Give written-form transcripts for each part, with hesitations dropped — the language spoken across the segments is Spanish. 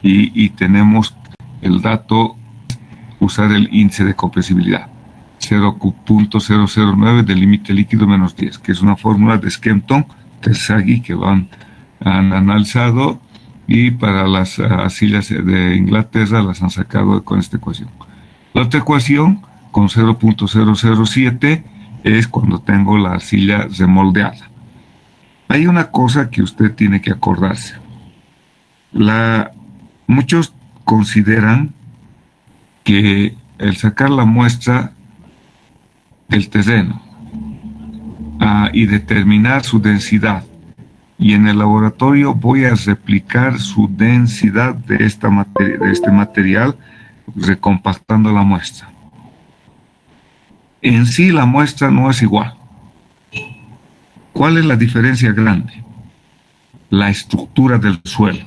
y tenemos el dato, usar el índice de compresibilidad, 0.009 del límite líquido menos 10, que es una fórmula de Skempton, Terzaghi, que han analizado, y para las arcillas de Inglaterra las han sacado con esta ecuación. La otra ecuación, con 0.007, es cuando tengo la arcilla remoldeada. Hay una cosa que usted tiene que acordarse. Muchos consideran que el sacar la muestra del terreno y determinar su densidad, y en el laboratorio voy a replicar su densidad de este material recompactando la muestra. En sí la muestra no es igual. ¿Cuál es la diferencia grande? La estructura del suelo.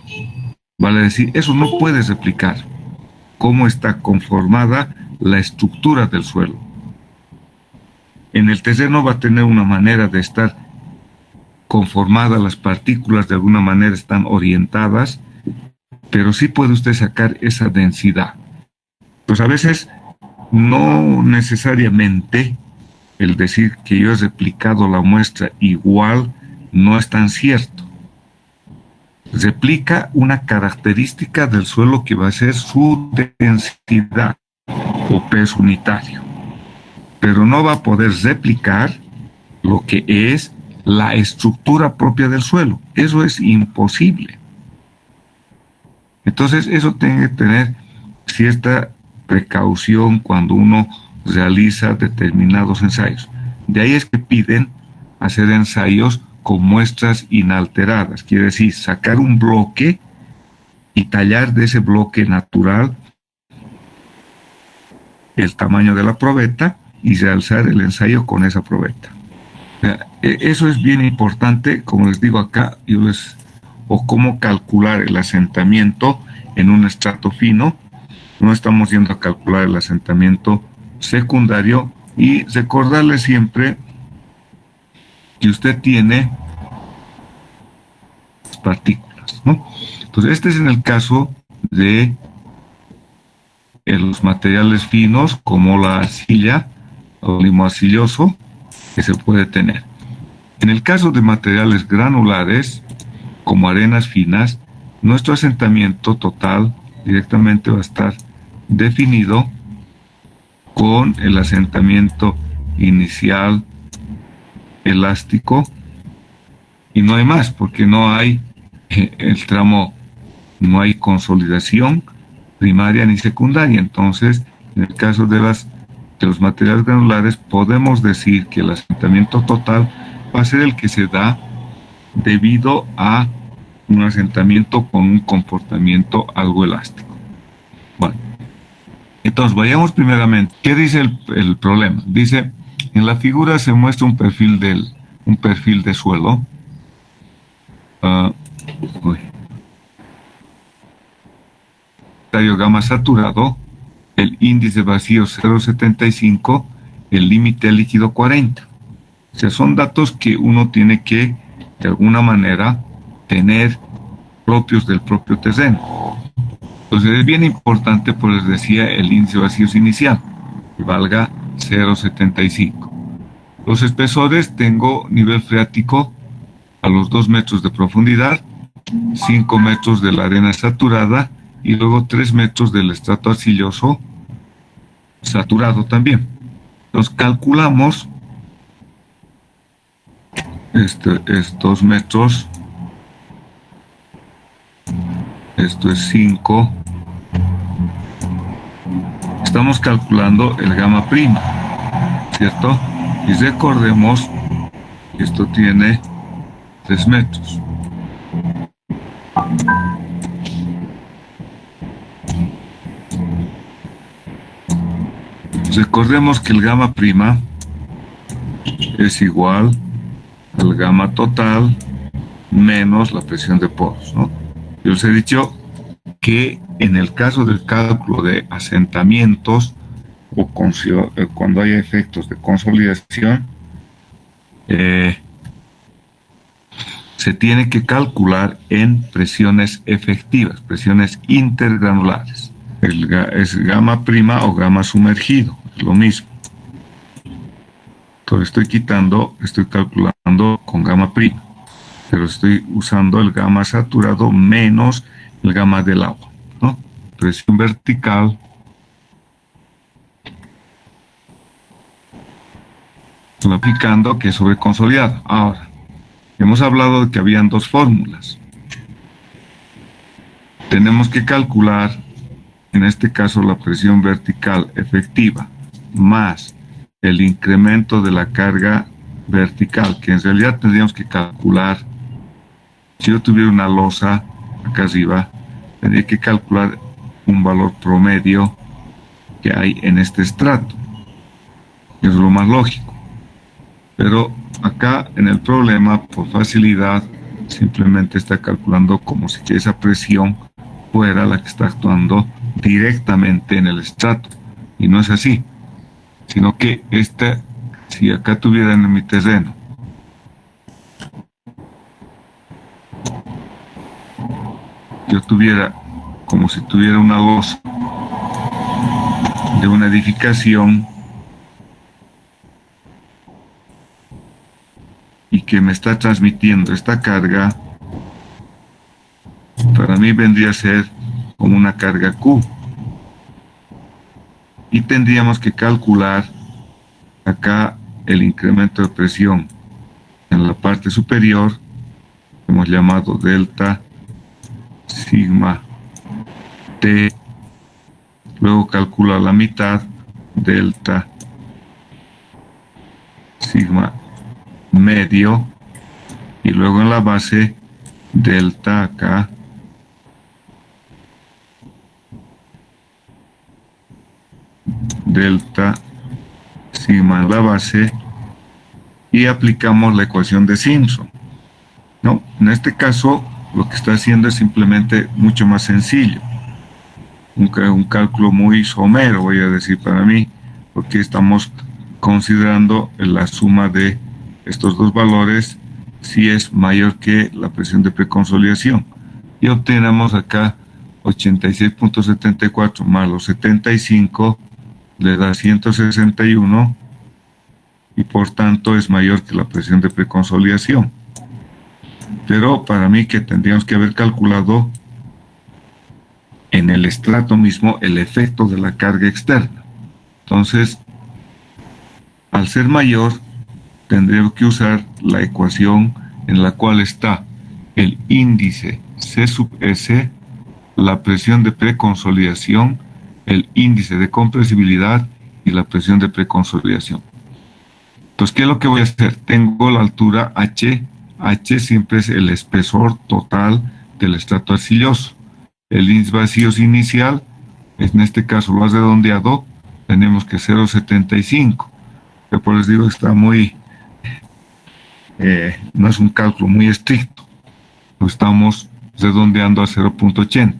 Vale decir, eso no puedes replicar. Cómo está conformada la estructura del suelo. En el terreno va a tener una manera de estar conformada, las partículas de alguna manera están orientadas, pero sí puede usted sacar esa densidad. Pues a veces no necesariamente el decir que yo he replicado la muestra igual no es tan cierto. Replica una característica del suelo que va a ser su densidad o peso unitario, pero no va a poder replicar lo que es la estructura propia del suelo. Eso es imposible. Entonces, eso tiene que tener cierta precaución cuando uno realiza determinados ensayos. De ahí es que piden hacer ensayos con muestras inalteradas, quiere decir, sacar un bloque y tallar de ese bloque natural el tamaño de la probeta y realzar el ensayo con esa probeta. Eso es bien importante, como les digo acá, o cómo calcular el asentamiento en un estrato fino. No estamos yendo a calcular el asentamiento secundario, y recordarle siempre que usted tiene partículas, ¿no? Entonces, este es en el caso de los materiales finos, como la arcilla o limoarcilloso, que se puede tener. En el caso de materiales granulares, como arenas finas, nuestro asentamiento total directamente va a estar definido con el asentamiento inicial elástico, y no hay más, porque no hay el tramo, no hay consolidación primaria ni secundaria. Entonces, en el caso de los materiales granulares, podemos decir que el asentamiento total va a ser el que se da debido a un asentamiento con un comportamiento algo elástico. Bueno, entonces vayamos primeramente. ¿Qué dice el problema? Dice, en la figura se muestra un perfil de suelo. Tallo gamma saturado, el índice vacío 0.75, el límite líquido 40. O sea, son datos que uno tiene que, de alguna manera, tener propios del propio terreno. Entonces es bien importante, pues les decía, el índice de vacíos inicial, que valga 0.75. Los espesores, tengo nivel freático a los 2 metros de profundidad, 5 metros de la arena saturada, y luego 3 metros del estrato arcilloso saturado también. Entonces calculamos, este es 2 metros, esto es 5, estamos calculando el gamma prima, ¿cierto? Y recordemos que esto tiene 3 metros. Recordemos que el gamma prima es igual al gamma total menos la presión de poros, ¿no? Yo les he dicho que en el caso del cálculo de asentamientos o cuando hay efectos de consolidación, se tiene que calcular en presiones efectivas, presiones intergranulares. Es gamma prima o gamma sumergido, es lo mismo. Entonces estoy calculando con gamma prima, pero estoy usando el gamma saturado menos el gamma del agua, ¿no? Presión vertical aplicando que es sobreconsolidado. Ahora, hemos hablado de que habían dos fórmulas. Tenemos que calcular, en este caso, la presión vertical efectiva más el incremento de la carga vertical, que en realidad tendríamos que calcular. Si yo tuviera una losa acá arriba, tendría que calcular un valor promedio que hay en este estrato. Eso es lo más lógico. Pero acá en el problema, por facilidad, simplemente está calculando como si esa presión fuera la que está actuando directamente en el estrato. Y no es así. Sino que si acá tuviera en mi terreno yo tuviera como si tuviera una losa de una edificación y que me está transmitiendo esta carga, para mí vendría a ser como una carga Q. Y tendríamos que calcular acá el incremento de presión en la parte superior, que hemos llamado delta sigma T, luego calcula la mitad, delta sigma medio, y luego en la base delta acá delta sigma en la base, y aplicamos la ecuación de Simpson, ¿no? En este caso lo que está haciendo es simplemente mucho más sencillo, un cálculo muy somero, voy a decir para mí, porque estamos considerando la suma de estos dos valores si es mayor que la presión de preconsolidación, y obtenemos acá 86.74 más los 75 le da 161, y por tanto es mayor que la presión de preconsolidación. Pero para mí que tendríamos que haber calculado en el estrato mismo el efecto de la carga externa. Entonces, al ser mayor, tendríamos que usar la ecuación en la cual está el índice C sub S, la presión de preconsolidación, el índice de compresibilidad y la presión de preconsolidación. Entonces, ¿qué es lo que voy a hacer? Tengo la altura H. H siempre es el espesor total del estrato arcilloso. El índice vacíos inicial, en este caso lo has redondeado, tenemos que 0,75. Yo por les digo, está muy, no es un cálculo muy estricto. Lo estamos redondeando a 0,80.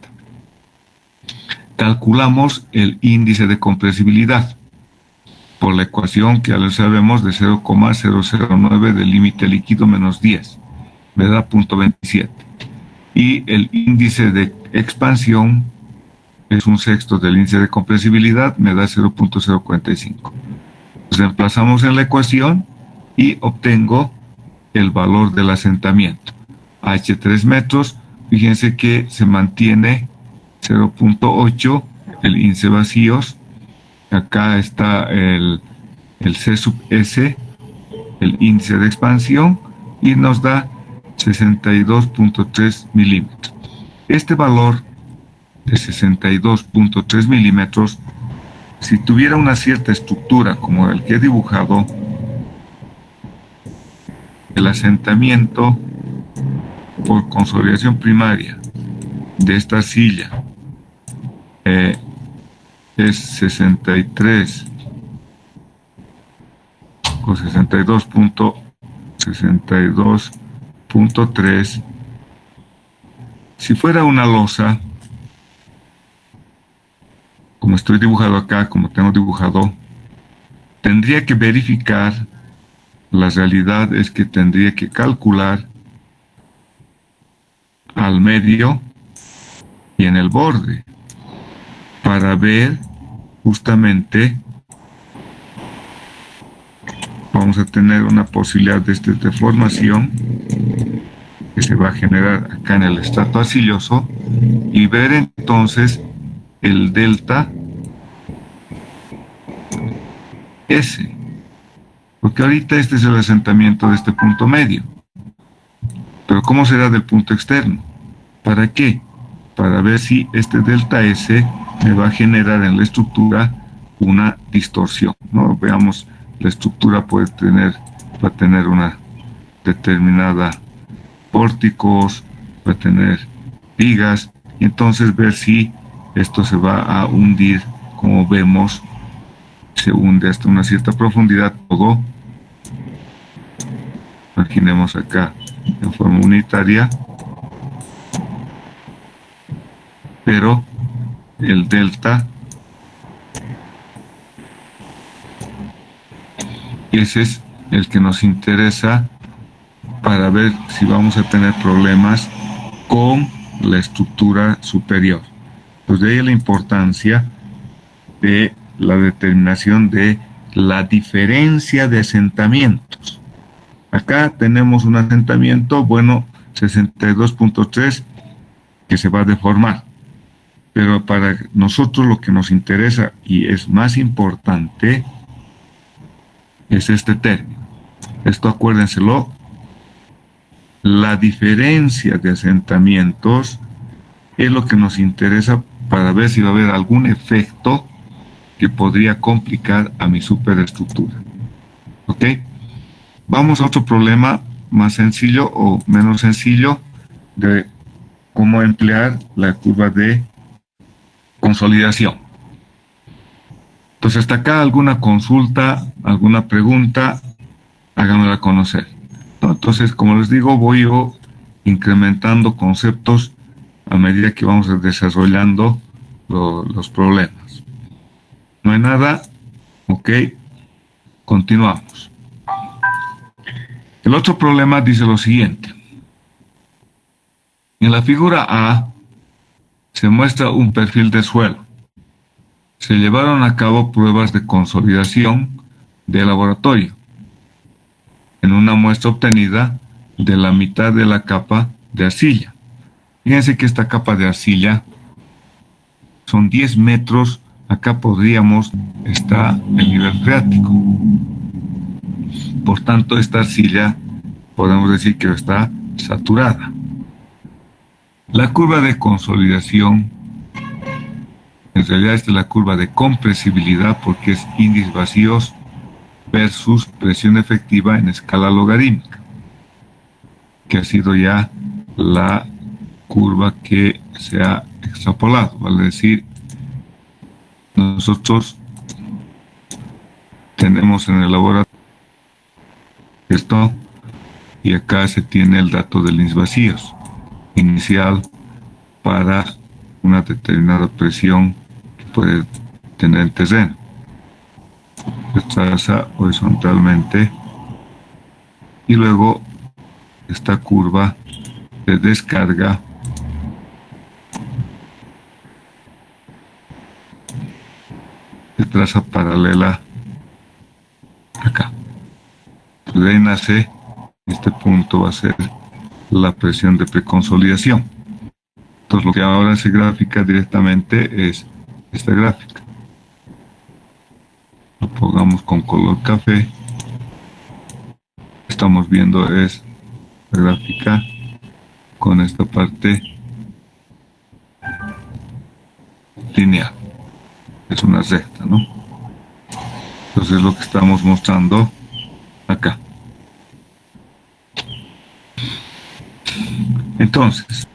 Calculamos el índice de compresibilidad por la ecuación que ya lo sabemos de 0,009 del límite líquido menos 10, me da 0,27. Y el índice de expansión es un sexto del índice de compresibilidad, me da 0,045. Reemplazamos en la ecuación y obtengo el valor del asentamiento. H 3 metros, fíjense que se mantiene 0,8 el índice vacíos. Acá está el C sub S, el índice de expansión, y nos da 62.3 milímetros. Este valor de 62.3 milímetros, si tuviera una cierta estructura como el que he dibujado, el asentamiento por consolidación primaria de esta silla es 63 o 62.3. Si fuera una losa, como estoy dibujado acá, como tengo dibujado, tendría que verificar, la realidad es que tendría que calcular al medio y en el borde para ver justamente, vamos a tener una posibilidad de deformación que se va a generar acá en el estrato arcilloso y ver entonces el delta S, porque ahorita este es el asentamiento de este punto medio, pero ¿cómo será del punto externo? ¿Para qué? Para ver si este delta S me va a generar en la estructura una distorsión, ¿no? Veamos, la estructura va a tener una determinada pórticos, va a tener vigas, y entonces ver si esto se va a hundir, como vemos, se hunde hasta una cierta profundidad todo. Imaginemos acá en forma unitaria, pero el delta, ese es el que nos interesa para ver si vamos a tener problemas con la estructura superior. Pues de ahí la importancia de la determinación de la diferencia de asentamientos. Acá tenemos un asentamiento, bueno, 62.3, que se va a deformar. Pero para nosotros lo que nos interesa y es más importante es este término. Esto acuérdenselo, la diferencia de asentamientos es lo que nos interesa para ver si va a haber algún efecto que podría complicar a mi superestructura. ¿Ok? Vamos a otro problema más sencillo o menos sencillo de cómo emplear la curva de consolidación. Entonces, hasta acá alguna consulta, alguna pregunta, háganmela conocer. Entonces, como les digo, voy yo incrementando conceptos a medida que vamos desarrollando los problemas. No hay nada, ok, continuamos. El otro problema dice lo siguiente. En la figura A se muestra un perfil de suelo. Se llevaron a cabo pruebas de consolidación de laboratorio en una muestra obtenida de la mitad de la capa de arcilla. Fíjense que esta capa de arcilla son 10 metros. Acá podríamos estar el nivel freático. Por tanto, esta arcilla podemos decir que está saturada. La curva de consolidación, en realidad esta es la curva de compresibilidad porque es índices vacíos versus presión efectiva en escala logarítmica, que ha sido ya la curva que se ha extrapolado, vale decir, nosotros tenemos en el laboratorio esto y acá se tiene el dato de índices vacíos inicial para una determinada presión que puede tener el terreno. Se traza horizontalmente y luego esta curva de descarga se traza paralela acá. De ahí nace, este punto va a ser la presión de preconsolidación. Entonces lo que ahora se grafica directamente es esta gráfica. Lo pongamos con color café. Estamos viendo es la gráfica con esta parte lineal. Es una recta, ¿no? Entonces lo que estamos mostrando acá. Entonces,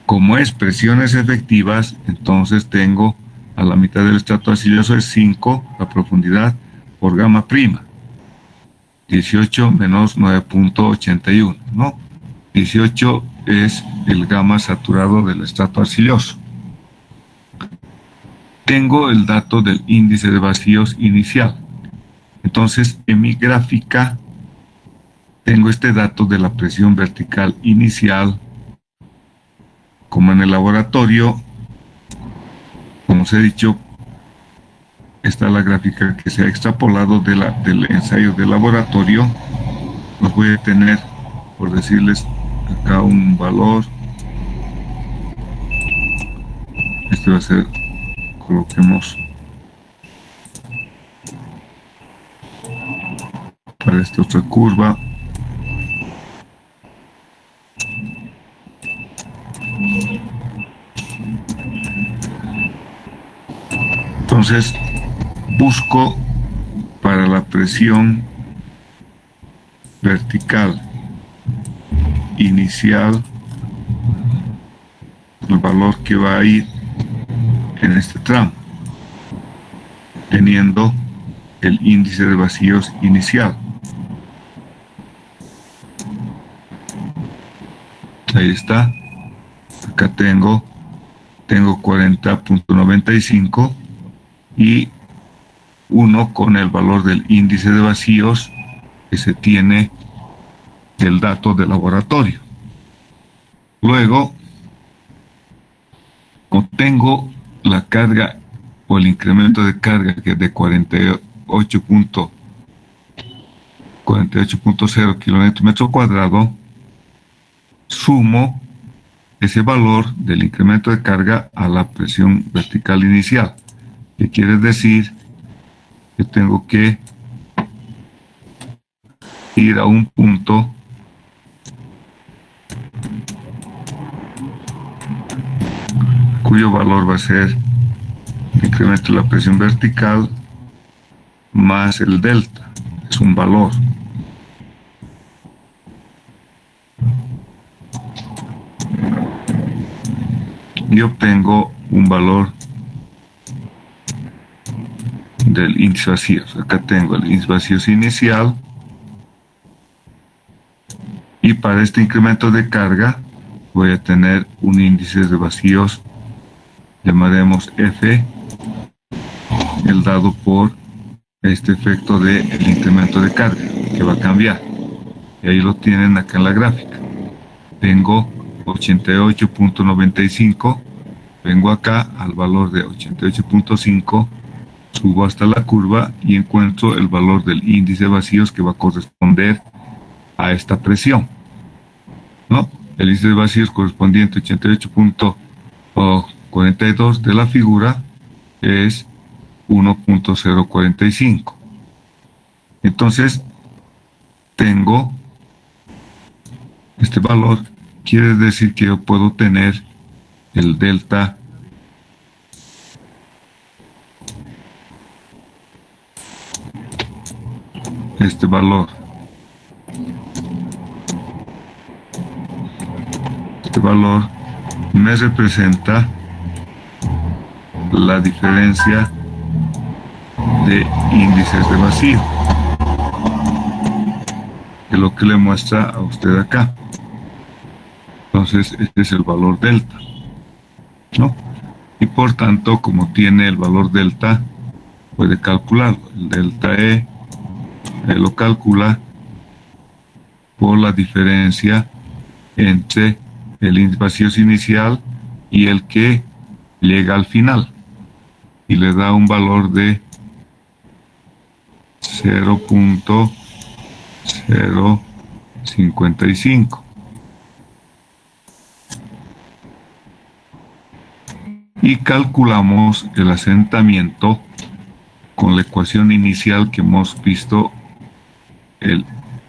como es presiones efectivas, entonces tengo a la mitad del estrato arcilloso es 5, la profundidad por gamma prima. 18 menos 9.81, ¿no? 18 es el gamma saturado del estrato arcilloso. Tengo el dato del índice de vacíos inicial. Entonces, en mi gráfica tengo este dato de la presión vertical inicial como en el laboratorio, como os he dicho, está la gráfica que se ha extrapolado del ensayo de laboratorio. Los voy a tener, por decirles acá, un valor. Este va a ser, coloquemos para esta otra curva. Entonces busco para la presión vertical inicial el valor que va a ir en este tramo, teniendo el índice de vacíos inicial. Ahí está. Acá tengo 40.95 y 1 con el valor del índice de vacíos que se tiene del dato de laboratorio. Luego, obtengo la carga o el incremento de carga, que es de 48.0 kilómetros metro cuadrado. Sumo ese valor del incremento de carga a la presión vertical inicial, que quiere decir que tengo que ir a un punto cuyo valor va a ser el incremento de la presión vertical más el delta. Es un valor. Y obtengo un valor del índice vacíos. Acá tengo el índice vacíos inicial, y para este incremento de carga voy a tener un índice de vacíos, llamaremos F, el dado por este efecto del incremento de carga, que va a cambiar. Y ahí lo tienen acá en la gráfica. Tengo 88.95, vengo acá al valor de 88.5, subo hasta la curva y encuentro el valor del índice de vacíos que va a corresponder a esta presión, ¿no? El índice de vacíos correspondiente a 88.42 de la figura es 1.045. Entonces tengo este valor, quiere decir que yo puedo tener el delta este valor. Este valor me representa la diferencia de índices de vacío, que es lo que le muestra a usted acá. Entonces este es el valor delta, ¿no? Y por tanto, como tiene el valor delta, puede calcularlo. El delta E lo calcula por la diferencia entre el índice de vacíos inicial y el que llega al final, y le da un valor de 0.055. Y calculamos el asentamiento con la ecuación inicial que hemos visto. El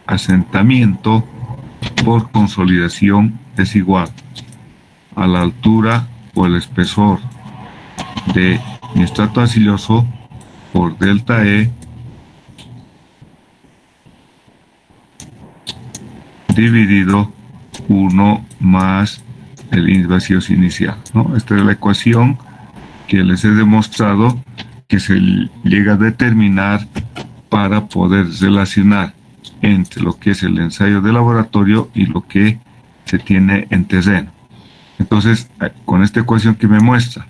asentamiento por consolidación es igual a la altura o el espesor de mi estrato arcilloso por delta E dividido 1 más el índice de vacíos inicial, ¿no? Esta es la ecuación que les he demostrado que se llega a determinar para poder relacionar entre lo que es el ensayo de laboratorio y lo que se tiene en terreno. Entonces, con esta ecuación que me muestra,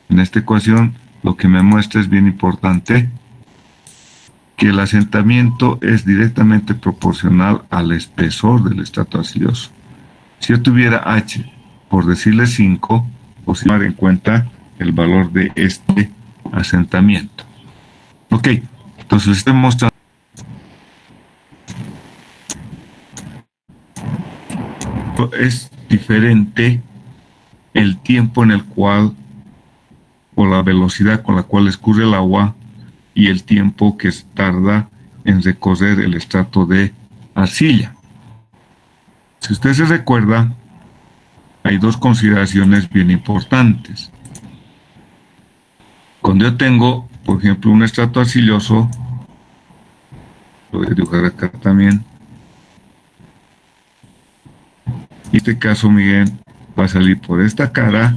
en esta ecuación lo que me muestra es bien importante, que el asentamiento es directamente proporcional al espesor del estrato arcilloso. Si yo tuviera H por decirle 5, o si tomar en cuenta el valor de este asentamiento. Ok, entonces les estoy mostrando. Es diferente el tiempo en el cual, o la velocidad con la cual escurre el agua, y el tiempo que tarda en recorrer el estrato de arcilla. Si usted se recuerda, hay dos consideraciones bien importantes. Cuando yo tengo, por ejemplo, un estrato arcilloso, lo voy a dibujar acá también. En este caso, Miguel, va a salir por esta cara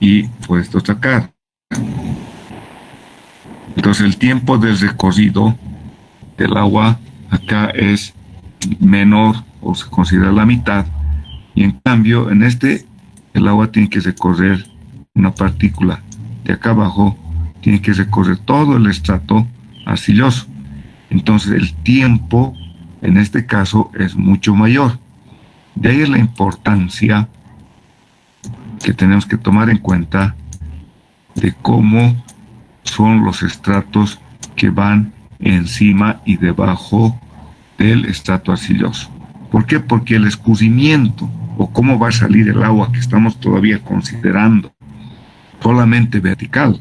y por esta otra cara. Entonces el tiempo del recorrido del agua acá es menor, o se considera la mitad, y en cambio en este el agua tiene que recorrer una partícula de acá abajo, tiene que recorrer todo el estrato arcilloso. Entonces el tiempo en este caso es mucho mayor. De ahí es la importancia que tenemos que tomar en cuenta de cómo son los estratos que van encima y debajo del estrato arcilloso. ¿Por qué? Porque el escurrimiento, o cómo va a salir el agua que estamos todavía considerando solamente vertical,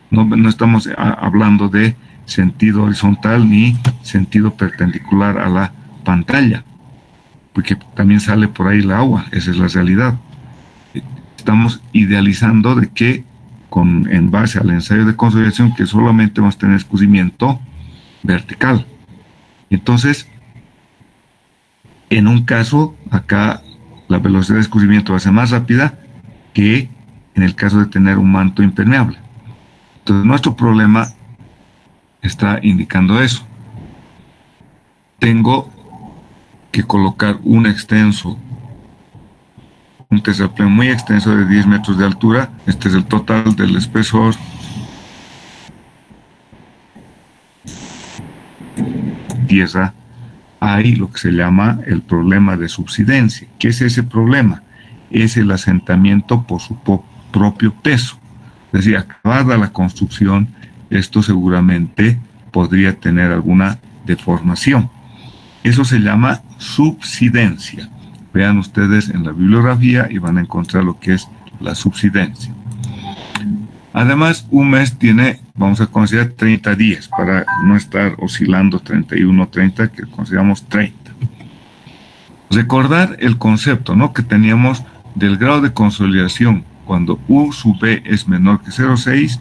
no estamos hablando de sentido horizontal ni sentido perpendicular a la pantalla, porque también sale por ahí el agua, esa es la realidad. Estamos idealizando de que en base al ensayo de consolidación, que solamente vamos a tener escurrimiento vertical. Entonces, en un caso, acá la velocidad de escurrimiento va a ser más rápida que en el caso de tener un manto impermeable. Entonces, nuestro problema está indicando eso. Tengo que colocar un terraplén muy extenso de 10 metros de altura. Este es el total del espesor tierra. Hay lo que se llama el problema de subsidencia. ¿Qué es ese problema? Es el asentamiento por su propio peso. Es decir, acabada la construcción, esto seguramente podría tener alguna deformación. Eso se llama subsidencia. Vean ustedes en la bibliografía y van a encontrar lo que es la subsidencia. Además, un mes tiene, vamos a considerar 30 días para no estar oscilando 31, 30, que consideramos 30. Recordar el concepto, ¿no?, que teníamos del grado de consolidación. Cuando U sub B es menor que 0,6,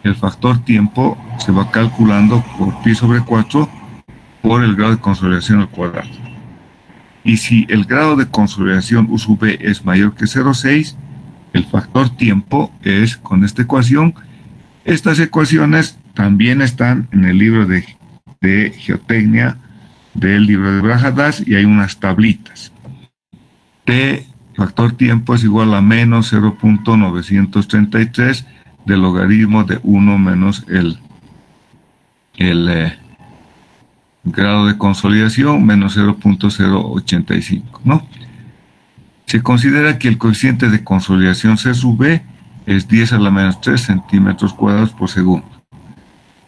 el factor tiempo se va calculando por pi sobre 4 por el grado de consolidación al cuadrado. Y si el grado de consolidación U sub B es mayor que 0,6, el factor tiempo es con esta ecuación. Estas ecuaciones también están en el libro de geotecnia del libro de Brajadas, y hay unas tablitas. T factor tiempo es igual a menos 0.933 del logaritmo de 1 menos el grado de consolidación menos 0.085, ¿no? Se considera que el coeficiente de consolidación C sub B es 10 a la menos 3 centímetros cuadrados por segundo.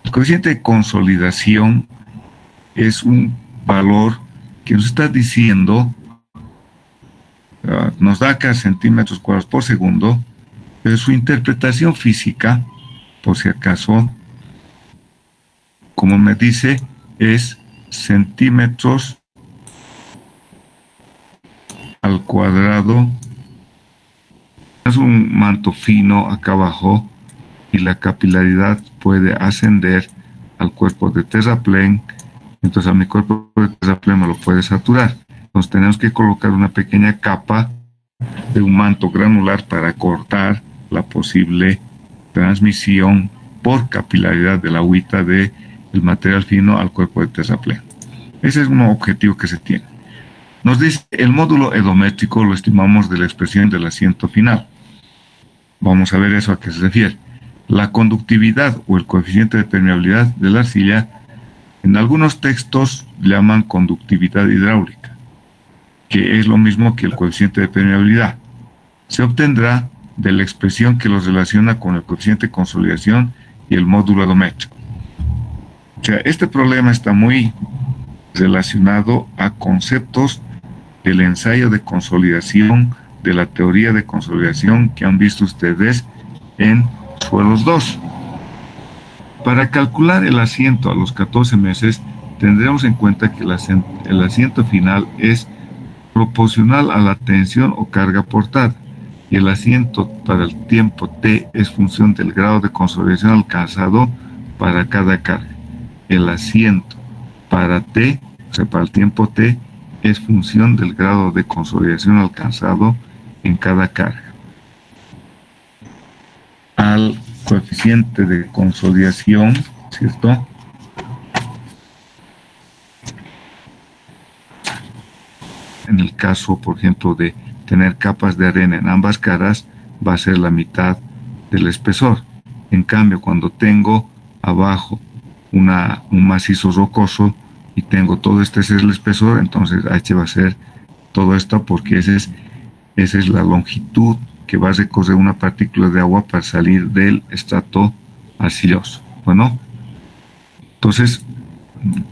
El coeficiente de consolidación es un valor que nos está diciendo, nos da acá centímetros cuadrados por segundo, pero su interpretación física, por si acaso, como me dice, es centímetros al cuadrado. Es un manto fino acá abajo y la capilaridad puede ascender al cuerpo de terraplén. Entonces a mi cuerpo de terraplén me lo puede saturar. Entonces tenemos que colocar una pequeña capa de un manto granular para cortar la posible transmisión por capilaridad de la agüita del material fino al cuerpo de terraplén. Ese es un objetivo que se tiene. Nos dice, el módulo edométrico lo estimamos de la expresión del asiento final. Vamos a ver eso a qué se refiere. La conductividad o el coeficiente de permeabilidad de la arcilla, en algunos textos llaman conductividad hidráulica, que es lo mismo que el coeficiente de permeabilidad. se obtendrá de la expresión que los relaciona con el coeficiente de consolidación y el módulo edométrico. O sea, este problema está muy relacionado a conceptos del ensayo de consolidación, de la teoría de consolidación que han visto ustedes en suelos 2. Para calcular el asiento a los 14 meses, tendremos en cuenta que el asiento final es proporcional a la tensión o carga aportada, y el asiento para el tiempo t es función del grado de consolidación alcanzado para cada carga. El asiento para t, o sea, para el tiempo t, es función del grado de consolidación alcanzado en cada carga. Al coeficiente de consolidación, ¿cierto?, en el caso, por ejemplo, de tener capas de arena en ambas caras, va a ser la mitad del espesor. En cambio, cuando tengo abajo un macizo rocoso y tengo todo este es el espesor, entonces H va a ser todo esto, porque esa es la longitud que va a recorrer una partícula de agua para salir del estrato arcilloso. Bueno, entonces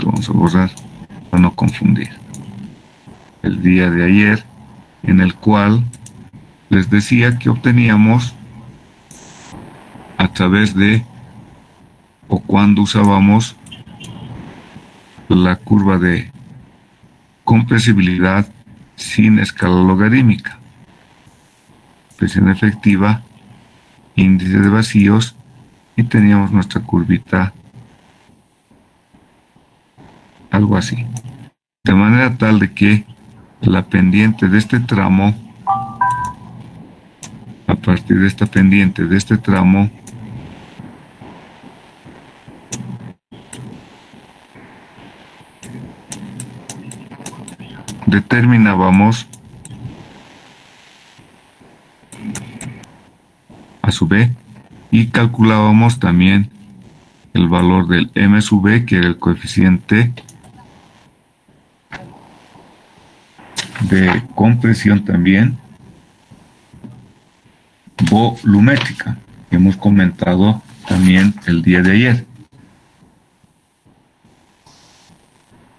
vamos a borrar para no confundir. El día de ayer, en el cual les decía que obteníamos a través de, o cuando usábamos la curva de compresibilidad sin escala logarítmica, presión efectiva, índice de vacíos, y teníamos nuestra curvita algo así, de manera tal de que la pendiente de este tramo, a partir de esta pendiente de este tramo, determinábamos a su b, y calculábamos también el valor del m sub b, que era el coeficiente de compresión también volumétrica, que hemos comentado también el día de ayer.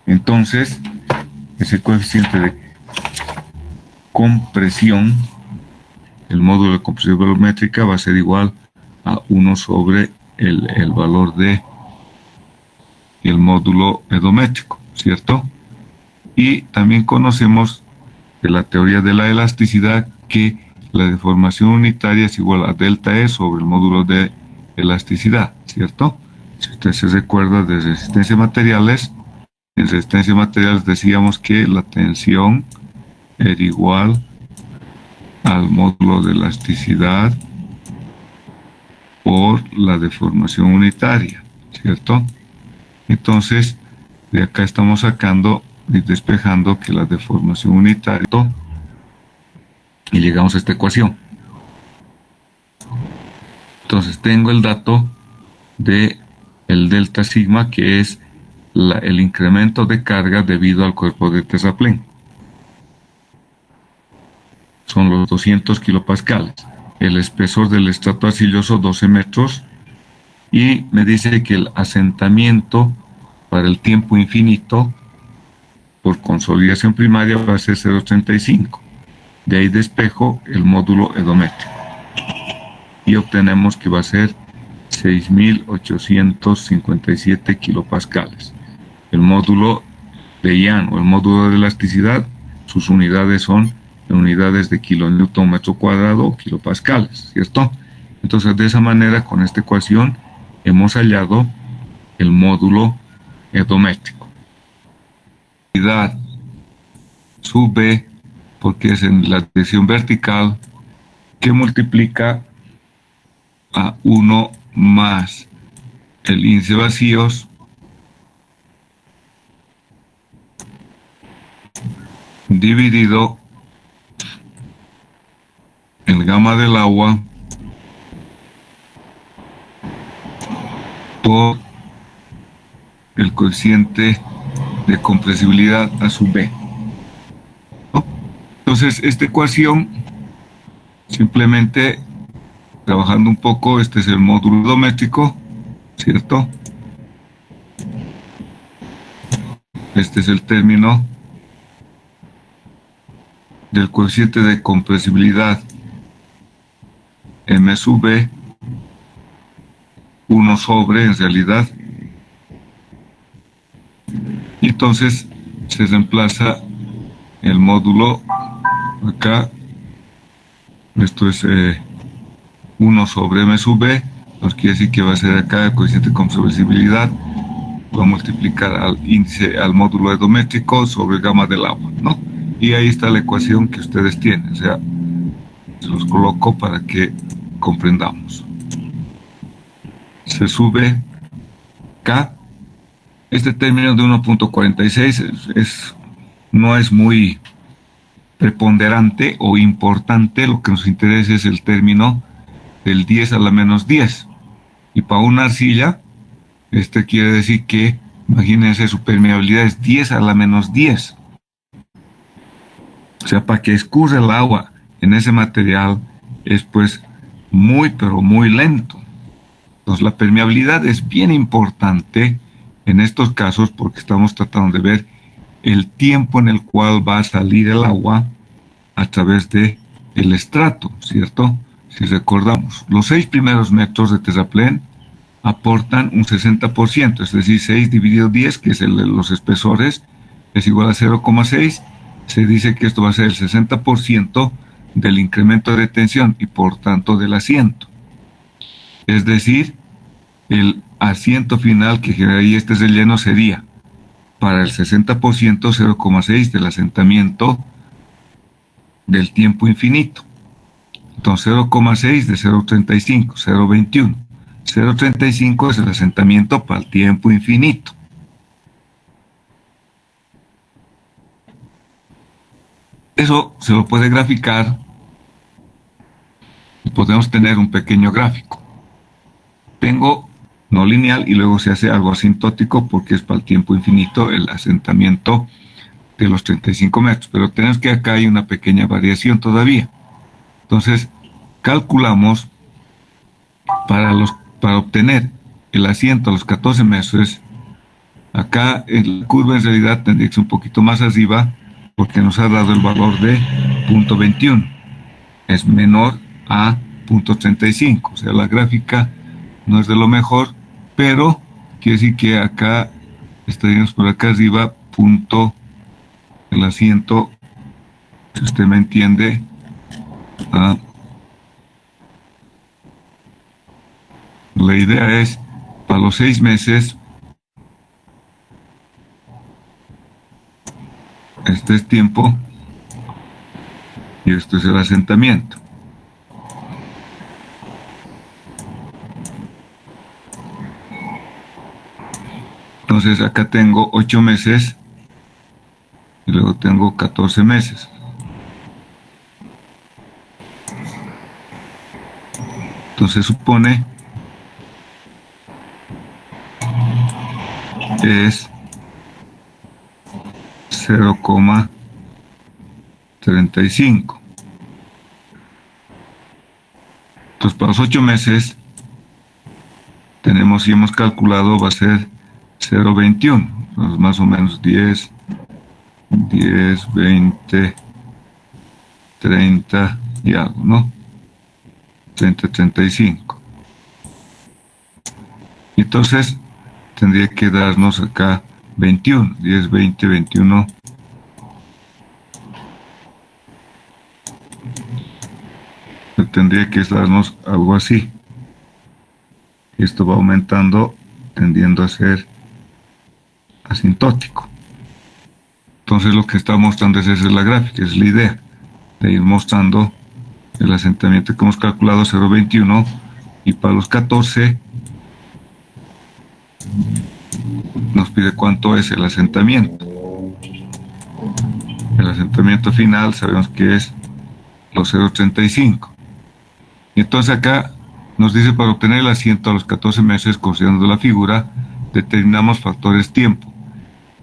Entonces, ese coeficiente de compresión, el módulo de compresión volumétrica, va a ser igual a 1 sobre el valor de el módulo edométrico, ¿cierto? Y también conocemos de la teoría de la elasticidad que la deformación unitaria es igual a delta E sobre el módulo de elasticidad, ¿cierto? Si usted se recuerda de resistencia a materiales, en resistencia a materiales decíamos que la tensión era igual al módulo de elasticidad por la deformación unitaria, ¿cierto? Entonces, de acá estamos sacando y despejando que la deformación unitaria, y llegamos a esta ecuación. Entonces tengo el dato de el delta sigma, que es el incremento de carga debido al cuerpo de terraplén. Son los 200 kilopascales. El espesor del estrato arcilloso 12 metros, y me dice que el asentamiento para el tiempo infinito por consolidación primaria va a ser 0,35. De ahí despejo el módulo edométrico y obtenemos que va a ser 6.857 kilopascales. El módulo de Young o el módulo de elasticidad, sus unidades son en unidades de kilonewton metro cuadrado o kilopascales, ¿cierto? Entonces, de esa manera, con esta ecuación hemos hallado el módulo edométrico. Sub B, porque es en la dirección vertical, que multiplica a 1 más el índice de vacíos dividido el gamma del agua por el coeficiente de compresibilidad a sub b. Entonces, esta ecuación Simplemente trabajando un poco, este es el módulo doméstico, ¿cierto? Este es el término del coeficiente de compresibilidad M sub B, 1 sobre en realidad. Y entonces se reemplaza el módulo acá. Esto es 1 sobre M sub B, nos quiere decir que va a ser acá el coeficiente de compresibilidad, va a multiplicar al índice, al módulo de doméstico sobre gamma del agua, ¿no? Y ahí está la ecuación que ustedes tienen, o sea, se los coloco para que comprendamos. Se sube K, este término de 1.46 no es muy preponderante o importante, lo que nos interesa es el término del 10 a la menos 10. Y para una arcilla, este quiere decir que, imagínense, su permeabilidad es 10 a la menos 10. O sea, para que escurra el agua en ese material es pues muy, pero muy lento. Entonces la permeabilidad es bien importante en estos casos porque estamos tratando de ver el tiempo en el cual va a salir el agua a través de el estrato, ¿cierto? Si recordamos, los 6 primeros metros de terraplén aportan un 60%, es decir, 6 dividido 10, que es los espesores, es igual a 0,6. Se dice que esto va a ser el 60% del incremento de tensión y por tanto del asiento. Es decir, el asiento final que generaría este relleno sería para el 60% 0,6 del asentamiento del tiempo infinito. Entonces 0,6 de 0,35, 0,21. 0,35 es el asentamiento para el tiempo infinito. Eso se lo puede graficar y podemos tener un pequeño gráfico. Tengo no lineal y luego se hace algo asintótico porque es para el tiempo infinito el asentamiento de los 35 metros, pero tenemos que acá hay una pequeña variación todavía. Entonces, calculamos para obtener el asiento a los 14 meses. Acá la curva en realidad tendría que ser un poquito más arriba porque nos ha dado el valor de 0.21. Es menor a 0.35. O sea, la gráfica no es de lo mejor, pero quiere decir que acá estaríamos por acá arriba, el asiento, si usted me entiende, la idea es para los 6 meses, este es tiempo y esto es el asentamiento. Entonces acá tengo 8 meses y luego tengo 14 meses. Entonces supone es 0,35. Entonces para los 8 meses tenemos, y hemos calculado, va a ser 0,21. Entonces más o menos 10, 20, 30 y algo, ¿no? 30, 35. Entonces tendría que darnos acá 21, 10, 20, 21. Tendría que darnos algo así. Esto va aumentando, tendiendo a ser asintótico. Entonces lo que está mostrando es esa es la gráfica, es la idea de ir mostrando el asentamiento que hemos calculado 0,21 y para los 14 nos pide cuánto es el asentamiento. El asentamiento final sabemos que es los 0,35. Y entonces acá nos dice para obtener el asiento a los 14 meses, considerando la figura, determinamos factores tiempo.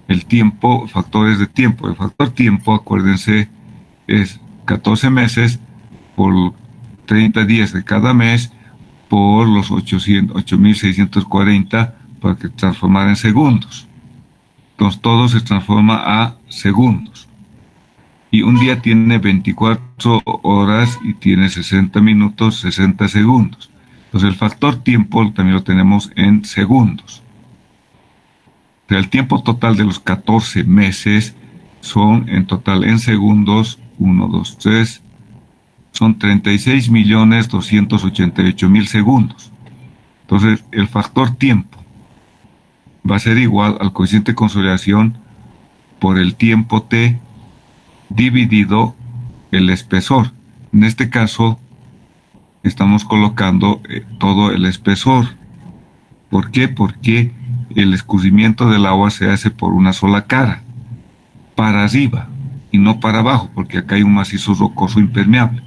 El tiempo, factores de tiempo. El factor tiempo, acuérdense, es 14 meses por 30 días de cada mes por los 8.640 para que transformar en segundos. Entonces todo se transforma a segundos. Y un día tiene 24 horas y tiene 60 minutos, 60 segundos. Entonces el factor tiempo también lo tenemos en segundos. O sea, el tiempo total de los 14 meses son en total en segundos, 1, 2, 3, son 36.288.000 segundos. Entonces el factor tiempo va a ser igual al coeficiente de consolidación por el tiempo t dividido el espesor. En este caso estamos colocando todo el espesor. ¿Por qué? Porque el escurrimiento del agua se hace por una sola cara, para arriba y no para abajo, porque acá hay un macizo rocoso impermeable.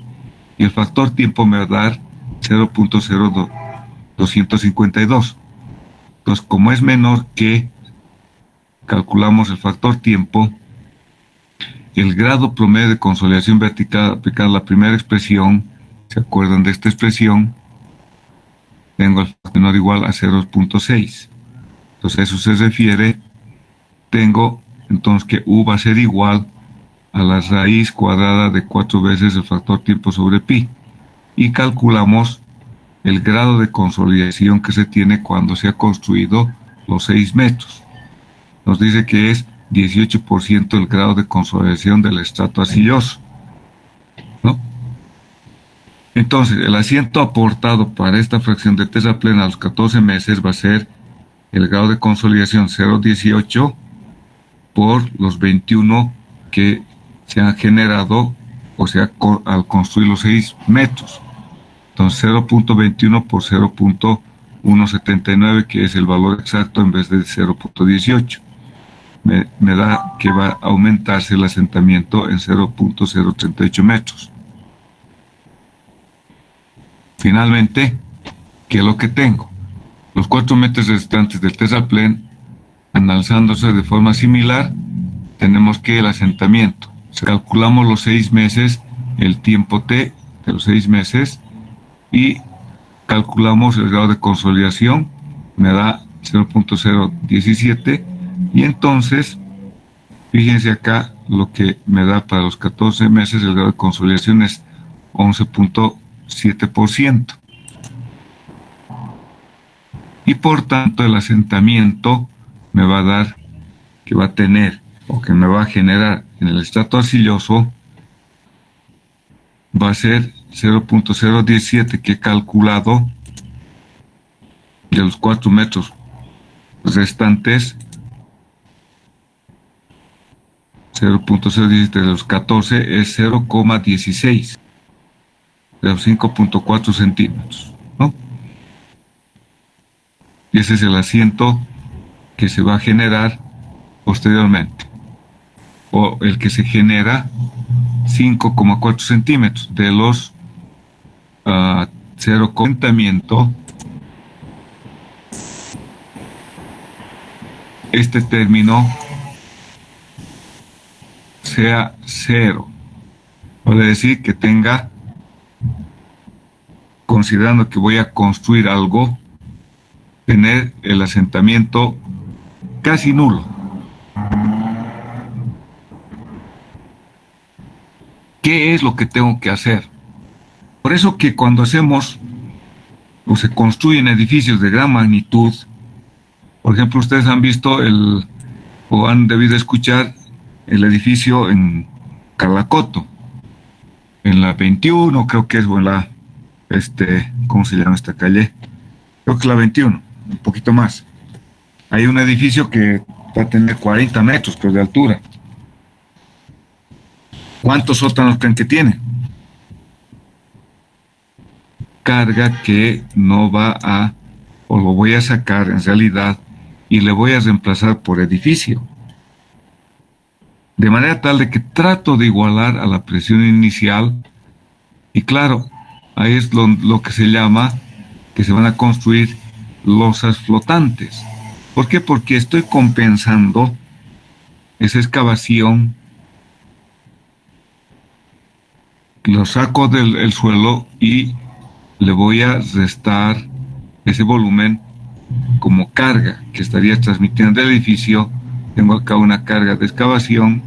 Y el factor tiempo me va a dar 0.0252. Entonces, como es menor que, calculamos el factor tiempo, el grado promedio de consolidación vertical aplicada a la primera expresión, ¿se acuerdan de esta expresión? Tengo el menor o igual a 0.6. Entonces a eso se refiere, tengo entonces que U va a ser igual a la raíz cuadrada de 4 veces el factor tiempo sobre pi. Y calculamos el grado de consolidación que se tiene cuando se ha construido los 6 metros. Nos dice que es 18% el grado de consolidación del estrato arcilloso, ¿no? Entonces, el asiento aportado para esta fracción de terraplén a los 14 meses va a ser el grado de consolidación 0.18 por los 21 que se han generado, o sea, al construir los 6 metros. Entonces, 0.21 por 0.179, que es el valor exacto en vez de 0.18. Me da que va a aumentarse el asentamiento en 0.038 metros. Finalmente, ¿qué es lo que tengo? Los 4 metros restantes del terraplén, analizándose de forma similar, tenemos que el asentamiento. Calculamos los 6 meses, el tiempo t de los 6 meses, y calculamos el grado de consolidación, me da 0.017, y entonces, fíjense acá, lo que me da para los 14 meses el grado de consolidación es 11.7%. Y por tanto el asentamiento me va a dar, que va a tener, o que me va a generar en el estrato arcilloso, va a ser 0.017 que he calculado de los 4 metros restantes, 0.017 de los 14 es 0.16 de los 5.4 centímetros, ¿no? Y ese es el asiento que se va a generar posteriormente, o el que se genera 5.4 centímetros de los 0 asentamiento. Este término sea 0, puede decir que tenga, considerando que voy a construir algo, tener el asentamiento casi nulo. ¿Qué es lo que tengo que hacer? Por eso que cuando hacemos o se construyen edificios de gran magnitud, por ejemplo, ustedes han visto o han debido escuchar el edificio en Calacoto, en la 21, creo que es, o en la, ¿cómo se llama esta calle? Creo que es la 21, un poquito más. Hay un edificio que va a tener 40 metros de altura. ¿Cuántos sótanos creen que tiene? Carga que no va a, o lo voy a sacar en realidad, y le voy a reemplazar por edificio. De manera tal de que trato de igualar a la presión inicial, y claro, ahí es lo que se llama, que se van a construir losas flotantes. ¿Por qué? Porque estoy compensando esa excavación lo saco del suelo y le voy a restar ese volumen como carga que estaría transmitiendo el edificio. Tengo acá una carga de excavación.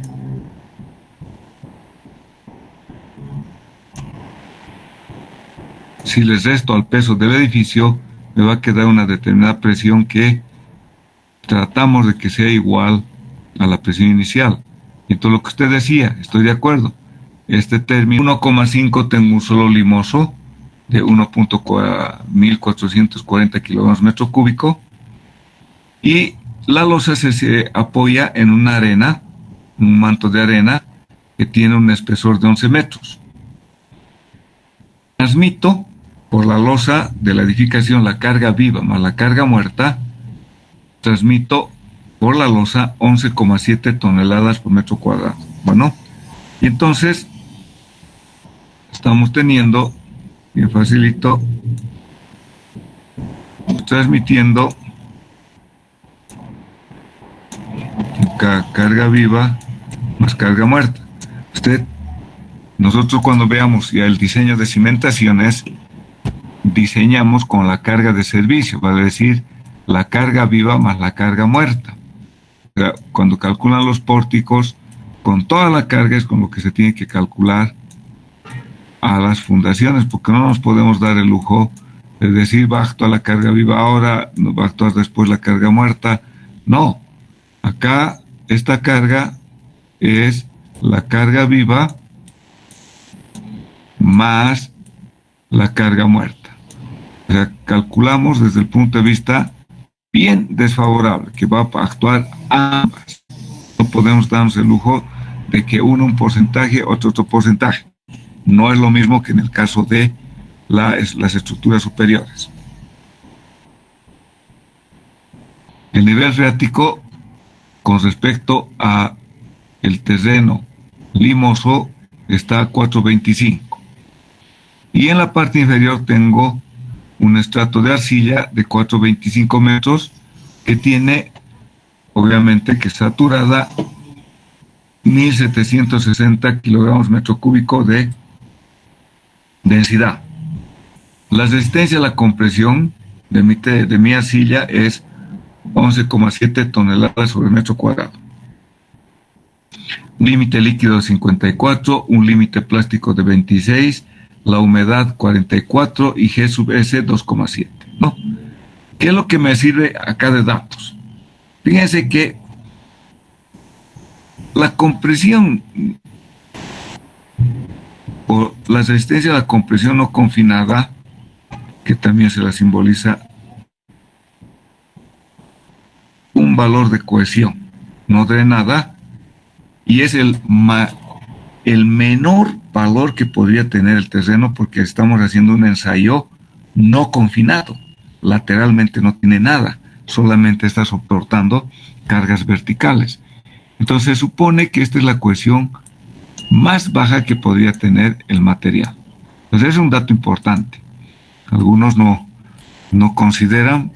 Si les resto al peso del edificio, me va a quedar una determinada presión que tratamos de que sea igual a la presión inicial. Y todo lo que usted decía, estoy de acuerdo. Este término 1,5 tengo un solo limoso de 1.1440 kilogramos metro cúbico, y la losa se apoya en una arena, un manto de arena que tiene un espesor de 11 metros. Transmito por la losa de la edificación la carga viva más la carga muerta, transmito por la losa 11,7 toneladas por metro cuadrado. Bueno, y entonces estamos teniendo, bien facilito, transmitiendo carga viva más carga muerta. Nosotros cuando veamos ya el diseño de cimentaciones, diseñamos con la carga de servicio, vale decir, la carga viva más la carga muerta. O sea, cuando calculan los pórticos, con toda la carga es con lo que se tiene que calcular a las fundaciones, porque no nos podemos dar el lujo de decir va a actuar la carga viva ahora, no va a actuar después la carga muerta. No, acá esta carga es la carga viva más la carga muerta. O sea, calculamos desde el punto de vista bien desfavorable, que va a actuar ambas. No podemos darnos el lujo de que uno un porcentaje, otro porcentaje. No es lo mismo que en el caso de las estructuras superiores. El nivel freático con respecto a el terreno limoso está a 4.25. Y en la parte inferior tengo un estrato de arcilla de 4.25 metros que tiene, obviamente, que saturada 1.760 kilogramos metro cúbico de densidad. La resistencia a la compresión de mi arcilla es 11,7 toneladas sobre metro cuadrado. Límite líquido de 54, un límite plástico de 26, la humedad 44 y G sub S 2,7. ¿No? ¿Qué es lo que me sirve acá de datos? Fíjense que la compresión o la resistencia a la compresión no confinada, que también se la simboliza un valor de cohesión no drenada, y es el menor valor que podría tener el terreno, porque estamos haciendo un ensayo no confinado, lateralmente no tiene nada, solamente está soportando cargas verticales. Entonces se supone que esta es la cohesión más baja que podría tener el material. Entonces es un dato importante. Algunos no consideran,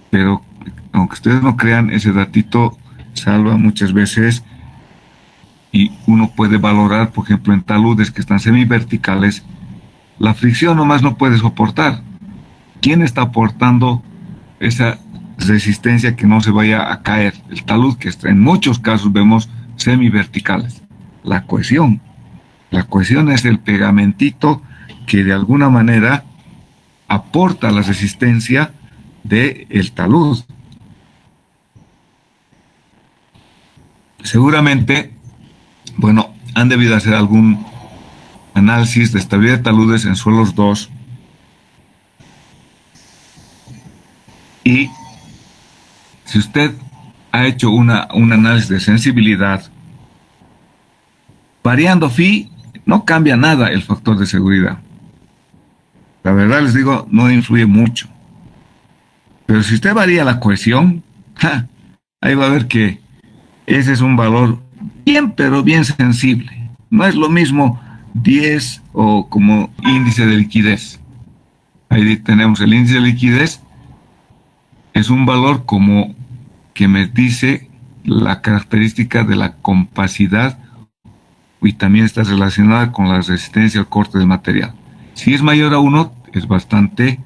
pero aunque ustedes no crean, ese datito salva muchas veces, y uno puede valorar, por ejemplo, en taludes que están semiverticales, la fricción nomás no puede soportar. ¿Quién está aportando esa resistencia que no se vaya a caer? El talud, que está en muchos casos vemos semiverticales. La cohesión. La cohesión es el pegamentito que de alguna manera aporta la resistencia del talud. Seguramente, bueno, han debido hacer algún análisis de estabilidad de taludes en suelos 2, y si usted ha hecho un análisis de sensibilidad, variando phi no cambia nada el factor de seguridad. La verdad les digo, no influye mucho. Pero si usted varía la cohesión, ahí va a ver que ese es un valor bien, pero bien sensible. No es lo mismo 10 o como índice de liquidez. Ahí tenemos el índice de liquidez, es un valor como que me dice la característica de la compacidad y también está relacionada con la resistencia al corte del material. Si es mayor a 1, es bastante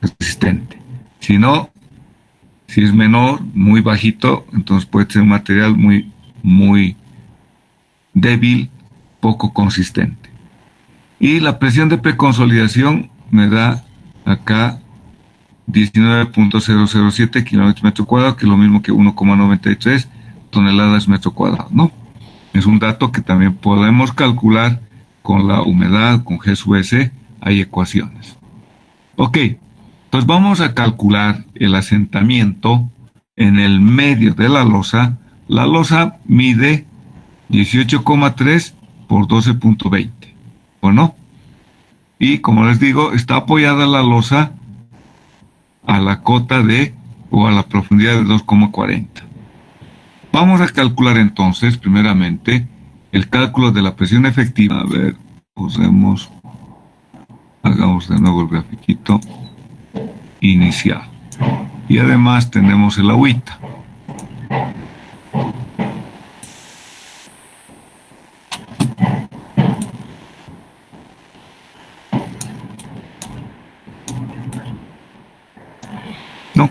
resistente. Si no, si es menor, muy bajito, entonces puede ser un material muy débil, poco consistente. Y la presión de preconsolidación me da acá 19.007 kilómetros metro cuadrado, que es lo mismo que 1,93 toneladas metro cuadrado, ¿no? Es un dato que también podemos calcular con la humedad, con G sub S, hay ecuaciones. Ok, entonces vamos a calcular el asentamiento en el medio de la losa. La losa mide 18,3 por 12,20, ¿o no? Y como les digo, está apoyada la losa a la cota de o a la profundidad de 2,40. Vamos a calcular entonces, primeramente, el cálculo de la presión efectiva. A ver, hagamos de nuevo el grafiquito inicial. Y además tenemos el agüita. No,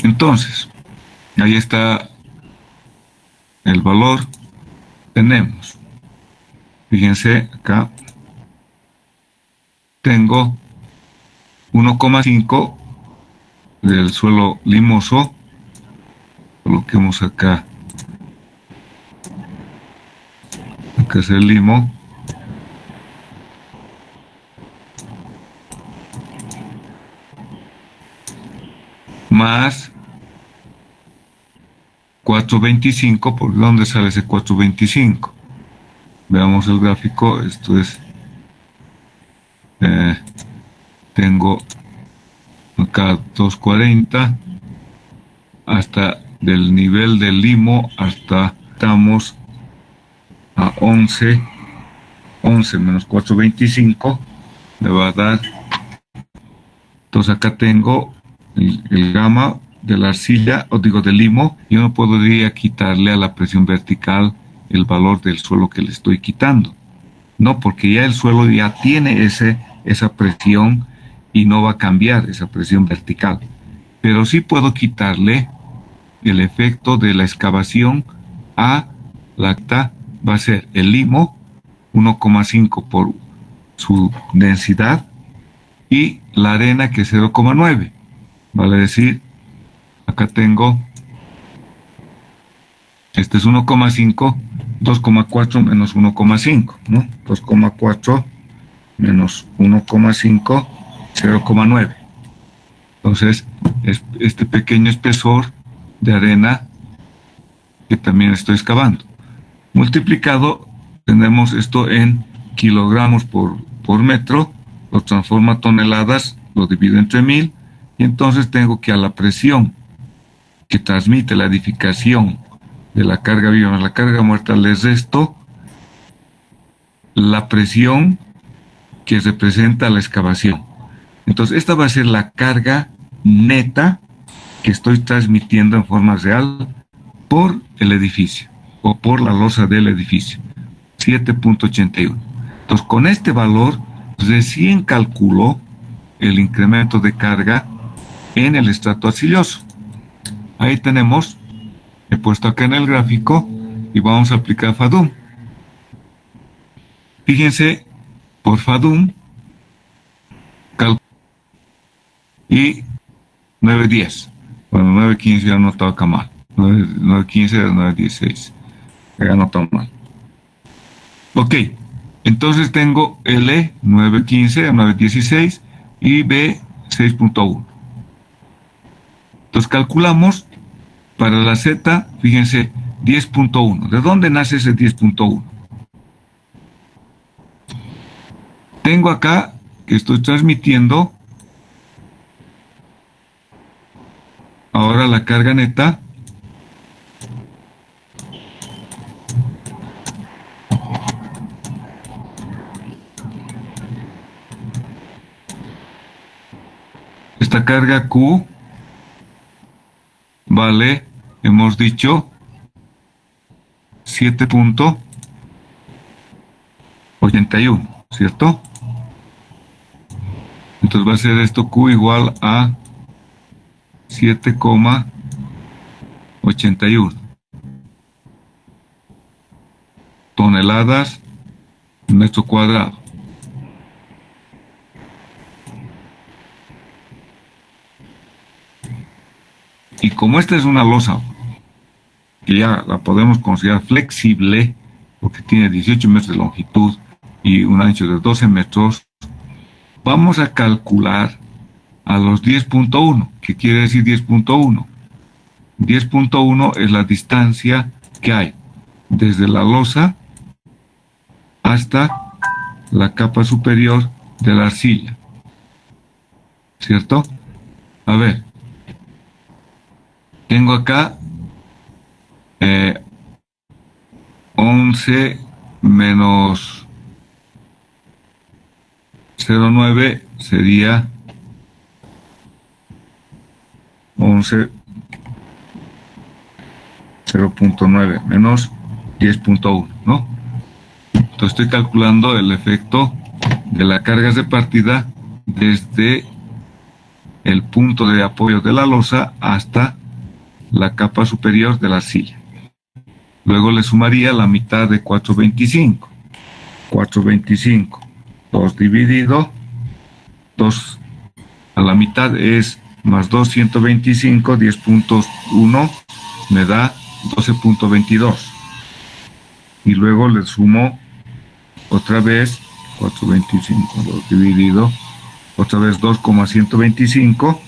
entonces, ahí está el valor. Tenemos, fíjense acá, tengo 1,5 del suelo limoso. Coloquemos acá es el limo, más 425. ¿Por dónde sale ese 425? Veamos el gráfico. Esto es, tengo acá 240 hasta del nivel del limo, hasta estamos a 11 menos 425 me va a dar. Entonces acá tengo el gamma de la arcilla, o digo del limo. Yo no podría quitarle a la presión vertical el valor del suelo que le estoy quitando. No, porque ya el suelo ya tiene esa presión y no va a cambiar esa presión vertical. Pero sí puedo quitarle el efecto de la excavación a la acta. Va a ser el limo 1,5 por su densidad y la arena, que es 0,9. Vale decir, acá tengo, este es 1,5, 2,4 menos 1,5, ¿no? 2,4 menos 1,5, 0,9. Entonces, este pequeño espesor de arena que también estoy excavando. Multiplicado, tenemos esto en kilogramos por metro, lo transforma a toneladas, lo divido entre 1000, y entonces tengo que a la presión que transmite la edificación de la carga viva más la carga muerta le resto la presión que representa la excavación. Entonces esta va a ser la carga neta que estoy transmitiendo en forma real por el edificio o por la losa del edificio, 7.81. Entonces con este valor recién calculó el incremento de carga en el estrato arcilloso. Ahí tenemos, he puesto acá en el gráfico y vamos a aplicar FADUM. Fíjense, por FADUM, y 9.10. Bueno, 9.15 ya no estaba acá mal. 9.15 era 9.16. Ya no está mal. Ok, entonces tengo L 9.15 a 9.16 y B 6.1. Entonces calculamos para la Z, fíjense, 10.1. ¿De dónde nace ese 10.1? Tengo acá que estoy transmitiendo ahora la carga neta esta carga Q vale, hemos dicho, 7.1 81, ¿cierto? Entonces va a ser esto Q igual a 7,81 toneladas metro cuadrado. Y como esta es una losa que ya la podemos considerar flexible, porque tiene 18 metros de longitud y un ancho de 12 metros, vamos a calcular a los 10.1. ¿Qué quiere decir 10.1? 10.1 es la distancia que hay desde la losa hasta la capa superior de la arcilla, ¿cierto? A ver, tengo acá 11 menos 0,9 sería 11, 0.9 menos 10.1, ¿no? Entonces estoy calculando el efecto de las cargas de partida desde el punto de apoyo de la losa hasta la capa superior de la arcilla. Luego le sumaría la mitad de 425. 425, 2 dividido, 2 a la mitad es más 2, 125, 10.1 me da 12.22. Y luego le sumo otra vez 425, 2 dividido, otra vez 2,125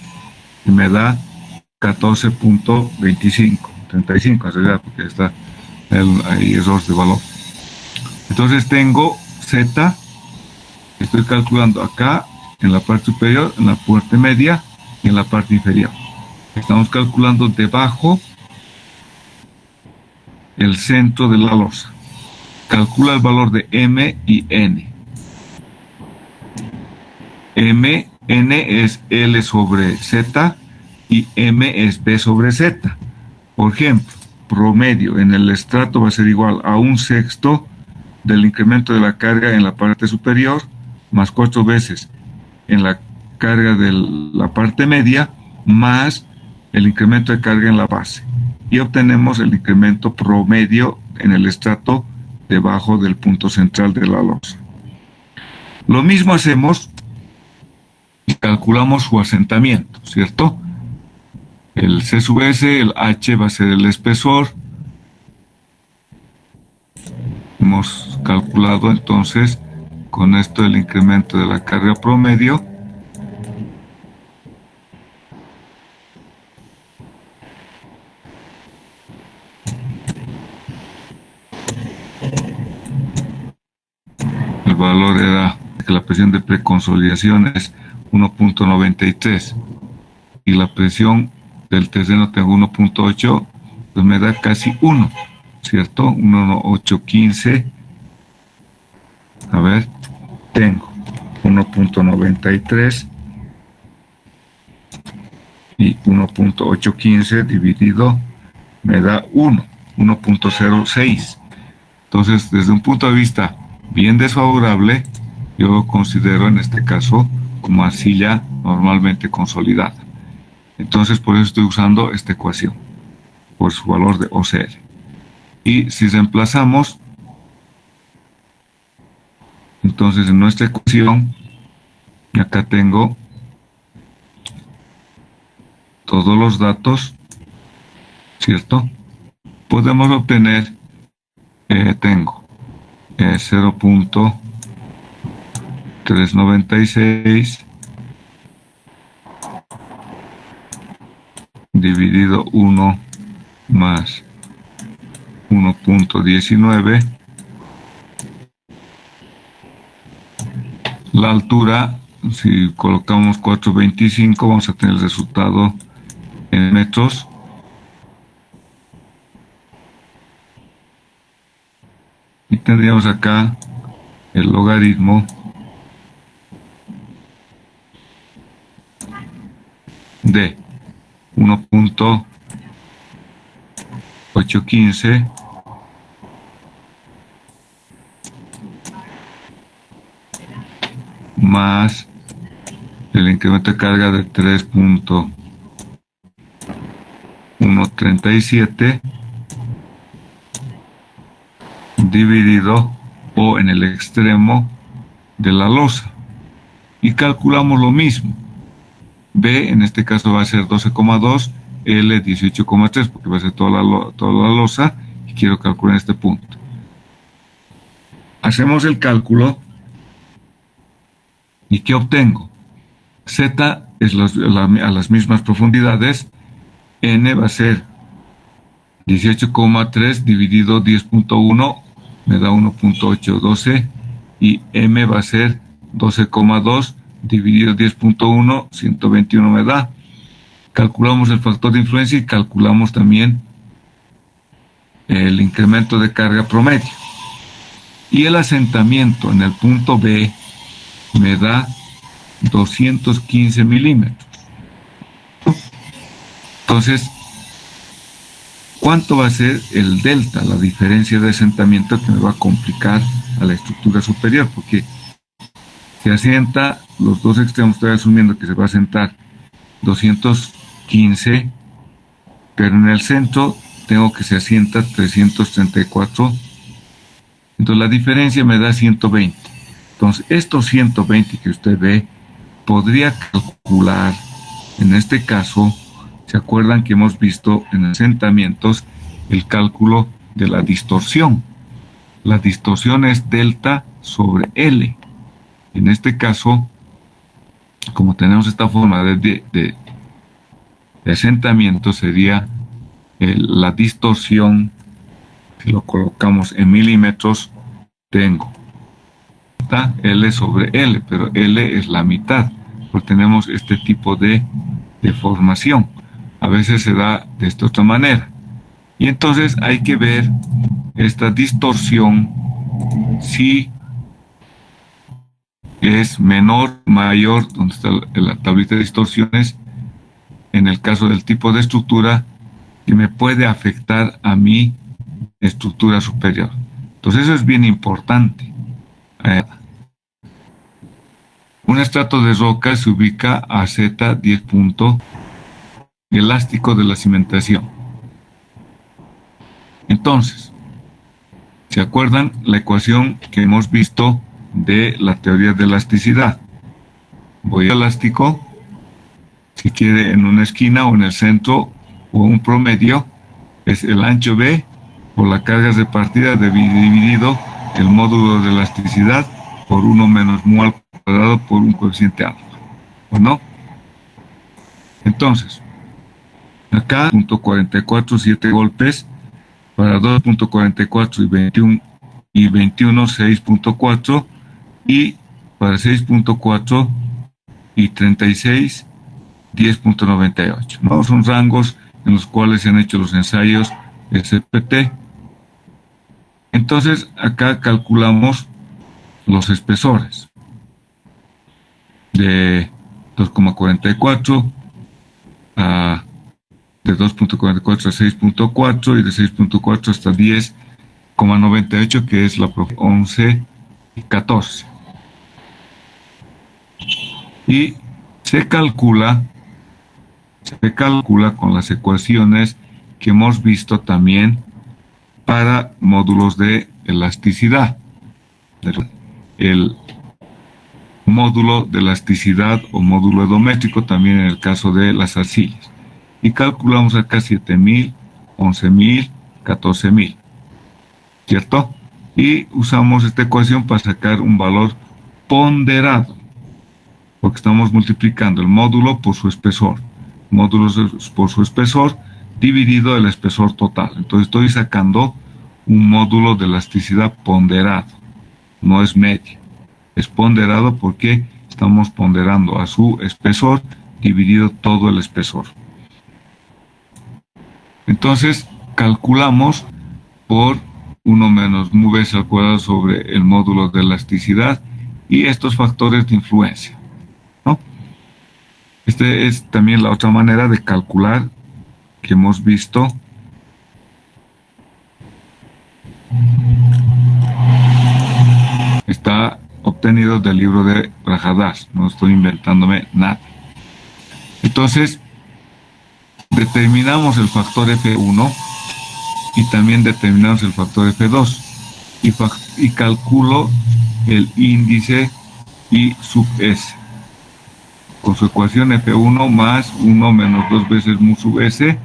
y me da 14.25, 35 en realidad, porque está hay error de valor. Entonces tengo Z, estoy calculando acá en la parte superior, en la parte media y en la parte inferior. Estamos calculando debajo el centro de la losa. Calcula el valor de M y N. N es L sobre Z y M es B sobre Z. Por ejemplo, promedio en el estrato va a ser igual a 1/6 del incremento de la carga en la parte superior más 4 veces en la carga de la parte media más el incremento de carga en la base. Y obtenemos el incremento promedio en el estrato debajo del punto central de la losa. Lo mismo hacemos y calculamos su asentamiento, ¿cierto? El C sub S, el H va a ser el espesor. Hemos calculado entonces con esto el incremento de la carga promedio. El valor era que la presión de preconsolidación es 1.93 y la presión del terreno tengo 1.8, pues me da casi 1, ¿cierto? 1.815. A ver, tengo 1.93 y 1.815 dividido me da 1.06. Entonces, desde un punto de vista bien desfavorable, yo lo considero en este caso como arcilla normalmente consolidada. Entonces, por eso estoy usando esta ecuación, por su valor de OCR. Y si reemplazamos, entonces en nuestra ecuación, acá tengo todos los datos, ¿cierto? Podemos obtener, tengo 0.396 dividido 1 más 1.19. La altura, si colocamos 425, vamos a tener el resultado en metros. Y tendríamos acá el logaritmo de 1.815 más el incremento de carga de 3.137 dividido O en el extremo de la losa. Y calculamos lo mismo. B en este caso va a ser 12,2, L 18,3, porque va a ser toda la losa, y quiero calcular este punto. Hacemos el cálculo, ¿y qué obtengo? Z es a las mismas profundidades, N va a ser 18,3 dividido 10.1, me da 1.812, y M va a ser 12,2 dividido 10.1, 121 me da. Calculamos el factor de influencia y calculamos también el incremento de carga promedio. Y el asentamiento en el punto B me da 215 milímetros. Entonces, ¿cuánto va a ser el delta, la diferencia de asentamiento que me va a complicar a la estructura superior? Porque se asienta los dos extremos, estoy asumiendo que se va a asentar 215, pero en el centro tengo que se asienta 334, entonces la diferencia me da 120. Entonces estos 120 que usted ve, podría calcular, en este caso, ¿se acuerdan que hemos visto en asentamientos el cálculo de la distorsión? La distorsión es delta sobre L. En este caso, como tenemos esta forma de asentamiento, sería la distorsión, si lo colocamos en milímetros, tengo L sobre L, pero L es la mitad, porque tenemos este tipo de deformación. A veces se da de esta otra manera. Y entonces hay que ver esta distorsión si es menor, mayor, donde está la tablita de distorsiones, en el caso del tipo de estructura que me puede afectar a mi estructura superior. Entonces eso es bien importante. Un estrato de roca se ubica a Z10 punto elástico de la cimentación. Entonces, ¿se acuerdan la ecuación que hemos visto de la teoría de elasticidad? Voy a elástico, si quiere en una esquina o en el centro o un promedio, es el ancho B por la carga repartida dividido el módulo de elasticidad por 1 menos mu al cuadrado por un coeficiente alfa, ¿o no? Entonces, acá 0.44, 7 golpes, para 2.44 y 21, 6.4, y para 6.4 y 36, 10.98. ¿No? Son rangos en los cuales se han hecho los ensayos SPT. Entonces, acá calculamos los espesores de 2.44 a de 2.44 a 6.4 y de 6.4 hasta 10,98, que es la 11 y 14. Y se calcula con las ecuaciones que hemos visto también para módulos de elasticidad. El módulo de elasticidad o módulo edométrico también en el caso de las arcillas. Y calculamos acá 7.000, 11.000, 14.000, ¿cierto? Y usamos esta ecuación para sacar un valor ponderado, porque estamos multiplicando el módulo por su espesor, módulos por su espesor dividido el espesor total. Entonces estoy sacando un módulo de elasticidad ponderado, no es medio, es ponderado porque estamos ponderando a su espesor dividido todo el espesor. Entonces calculamos por 1 menos mu veces al cuadrado sobre el módulo de elasticidad y estos factores de influencia, ¿no? Este es también la otra manera de calcular que hemos visto. Está obtenido obtenido del libro de Rajadas, no estoy inventándome nada. Entonces, determinamos el factor F1 y también determinamos el factor F2 y calculo el índice I sub S con su ecuación F1 más 1 menos 2 veces mu sub S,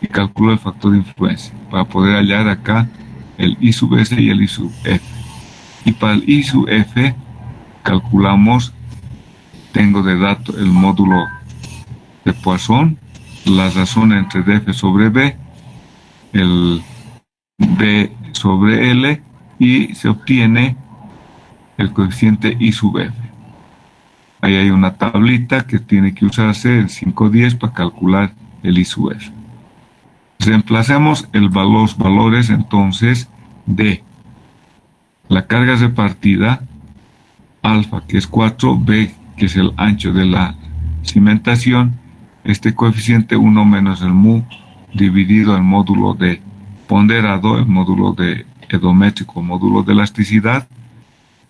y calculo el factor de influencia para poder hallar acá el I sub S y el I sub F. Y para el I sub F calculamos, tengo de dato el módulo de Poisson, la razón entre df sobre b, el b sobre l, y se obtiene el coeficiente I sub f. Ahí hay una tablita que tiene que usarse el 510 para calcular el I sub f. Reemplacemos los valores entonces de la carga repartida, alfa que es 4, b que es el ancho de la cimentación, este coeficiente 1 menos el mu dividido el módulo de ponderado, el módulo de edométrico, módulo de elasticidad,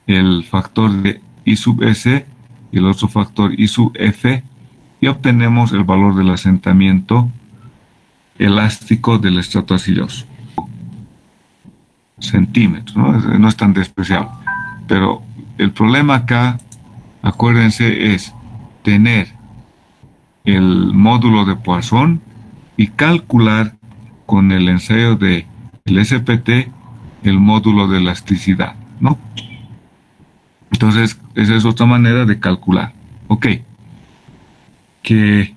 el factor de I sub S y el otro factor I sub F, y obtenemos el valor del asentamiento elástico del estrato arcilloso. Centímetros, no es tan despreciable. Pero el problema acá, acuérdense, es tener el módulo de Poisson y calcular con el ensayo del SPT el módulo de elasticidad, ¿no? Entonces, esa es otra manera de calcular. Ok. Que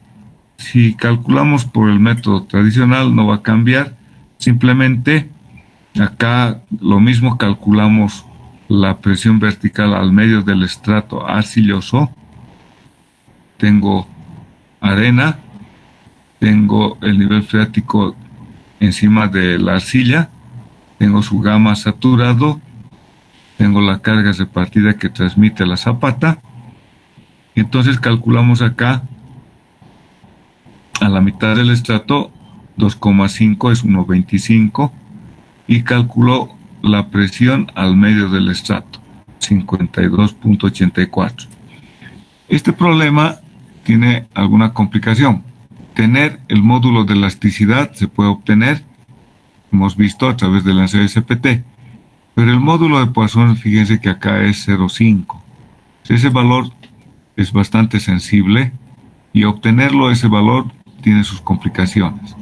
si calculamos por el método tradicional no va a cambiar. Simplemente acá lo mismo, calculamos la presión vertical al medio del estrato arcilloso. Tengo arena, tengo el nivel freático encima de la arcilla, tengo su gamma saturado, tengo la carga repartida que transmite la zapata. Entonces calculamos acá a la mitad del estrato 2,5 es 1,25, y calculo la presión al medio del estrato 52,84. Este problema tiene alguna complicación. Tener el módulo de elasticidad se puede obtener, hemos visto, a través del ensayo SPT, pero el módulo de Poisson, fíjense que acá es 0,5. Ese valor es bastante sensible y obtenerlo, ese valor, tiene sus complicaciones.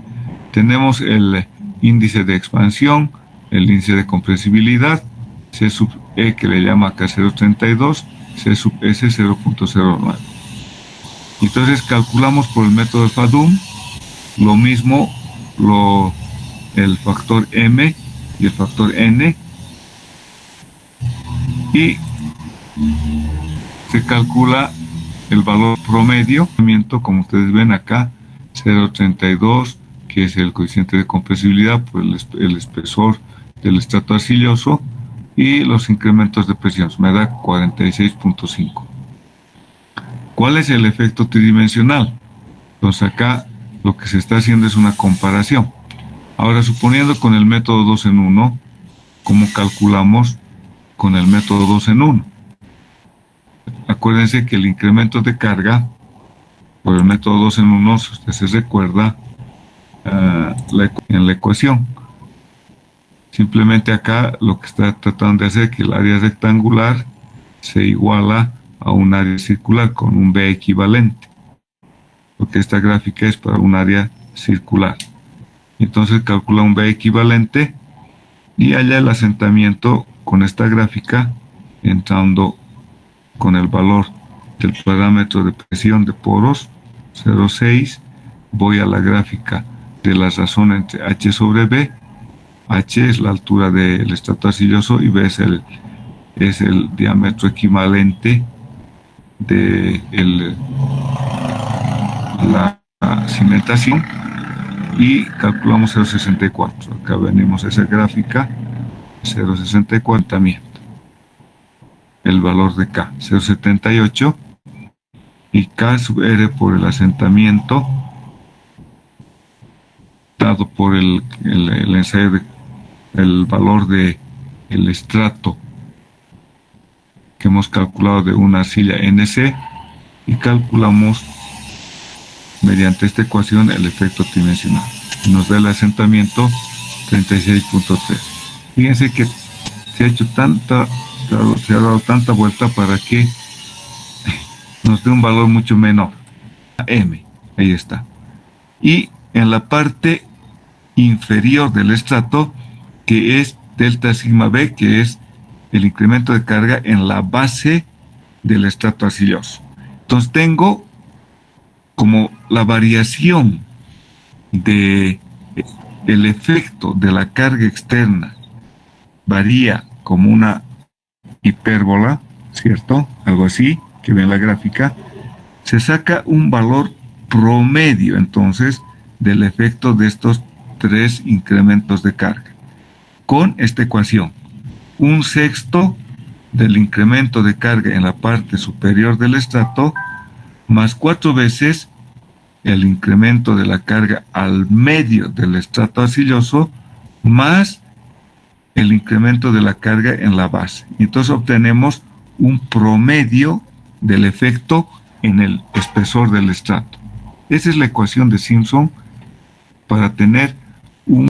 Tenemos el índice de expansión, el índice de compresibilidad, C sub E que le llama acá 0,32, C sub S 0,09. Entonces calculamos por el método de Fadum lo mismo, el factor M y el factor N, y se calcula el valor promedio, como ustedes ven acá, 0,32, que es el coeficiente de compresibilidad por el espesor del estrato arcilloso, y los incrementos de presión, me da 46,5. ¿Cuál es el efecto tridimensional? Entonces acá lo que se está haciendo es una comparación. Ahora, suponiendo con el método 2 en 1, ¿cómo calculamos con el método 2 en 1? Acuérdense que el incremento de carga por el método 2 en 1, si usted se recuerda, en la ecuación. Simplemente acá lo que está tratando de hacer es que el área rectangular se iguala a un área circular con un B equivalente, porque esta gráfica es para un área circular. Entonces calcula un B equivalente y halla el asentamiento con esta gráfica, entrando con el valor del parámetro de presión de poros 0,6, voy a la gráfica de la razón entre H sobre B. H es la altura del estrato arcilloso y B es el diámetro equivalente de la cimentación, y calculamos 0,64. Acá venimos a esa gráfica, 0,64 también. El valor de K, 0,78, y K sub R por el asentamiento dado por el ensayo el valor de el estrato que hemos calculado de una arcilla NC y calculamos mediante esta ecuación el efecto tridimensional. Nos da el asentamiento 36.3. Fíjense que se ha dado tanta vuelta para que nos dé un valor mucho menor. M, ahí está. Y en la parte inferior del estrato, que es delta sigma B, que es el incremento de carga en la base del estrato arcilloso. Entonces tengo como la variación de el efecto de la carga externa varía como una hipérbola, ¿cierto? Algo así, que ven la gráfica. Se saca un valor promedio, entonces, del efecto de estos tres incrementos de carga. Con esta ecuación, 1/6 del incremento de carga en la parte superior del estrato, más 4 veces el incremento de la carga al medio del estrato arcilloso, más el incremento de la carga en la base. Entonces obtenemos un promedio del efecto en el espesor del estrato. Esa es la ecuación de Simpson para tener